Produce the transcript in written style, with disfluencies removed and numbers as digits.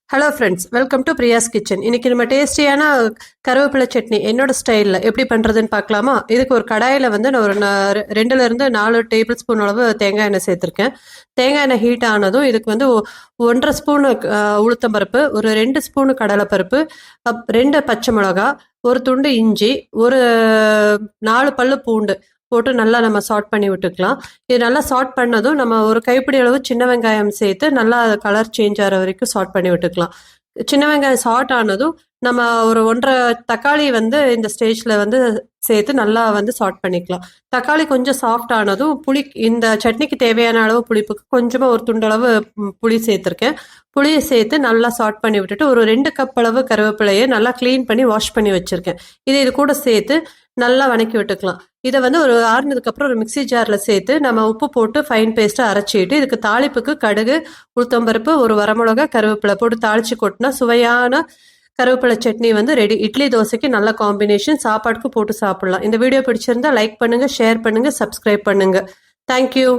Hello friends, welcome to Priya's kitchen. இன்னைக்கு நம்ம டேஸ்டியான கருவேப்பிலை சட்னி என்னோட ஸ்டைலில் எப்படி பண்ணுறதுன்னு பார்க்கலாமா? இதுக்கு ஒரு கடாயில் வந்து நான் ஒரு 2லேருந்து 4 டேபிள் ஸ்பூன் அளவு தேங்காய் எண்ணெய் சேர்த்துருக்கேன். தேங்காய் எண்ணெய் ஹீட் ஆனதும் இதுக்கு வந்து 1.5 ஸ்பூனு உளுத்தம்பருப்பு, ஒரு 2 ஸ்பூனு கடலைப்பருப்பு, 2 பச்சை மிளகா, ஒரு துண்டு இஞ்சி, ஒரு 4 பல்லு பூண்டு போட்டு நல்லா நம்ம சாட் பண்ணி விட்டுக்கலாம். இது நல்லா சாட் பண்ணதும் நம்ம ஒரு கைப்பிடி அளவு சின்ன வெங்காயம் சேர்த்து நல்லா கலர் சேஞ்ச் ஆகிற வரைக்கும் சாட் பண்ணி விட்டுக்கலாம். சின்ன வெங்காயம் சாட் ஆனதும் நம்ம ஒரு 1.5 தக்காளி வந்து இந்த ஸ்டேஜில் வந்து சேர்த்து நல்லா வந்து சாட் பண்ணிக்கலாம். தக்காளி கொஞ்சம் சாஃப்ட் ஆனதும் இந்த சட்னிக்கு தேவையான அளவு புளிப்புக்கு கொஞ்சமாக ஒரு துண்டளவு புளி சேர்த்துருக்கேன். புளியை சேர்த்து நல்லா சாட் பண்ணி விட்டுட்டு ஒரு 2 கப் அளவு கருவேப்பிலையை நல்லா க்ளீன் பண்ணி வாஷ் பண்ணி வச்சுருக்கேன். இது கூட சேர்த்து நல்லா வணக்கி விட்டுக்கலாம். இதை வந்து ஒரு ஆறுனதுக்கப்புறம் ஒரு மிக்சி ஜாரில் சேர்த்து நம்ம உப்பு போட்டு ஃபைன் பேஸ்ட்டாக அரைச்சிட்டு இதுக்கு தாளிப்புக்கு கடுகு, உளுத்தம்பருப்பு, ஒரு வரமிளகா, கருவேப்பிலை போட்டு தாளித்து கொட்டினா சுவையான கருவேப்பிலை சட்னி வந்து ரெடி. இட்லி தோசைக்கு நல்ல காம்பினேஷன், சாப்பாட்டுக்கு போட்டு சாப்பிடலாம். இந்த வீடியோ பிடிச்சிருந்தா லைக் பண்ணுங்கள், ஷேர் பண்ணுங்கள், சப்ஸ்கிரைப் பண்ணுங்கள். தேங்க்யூ.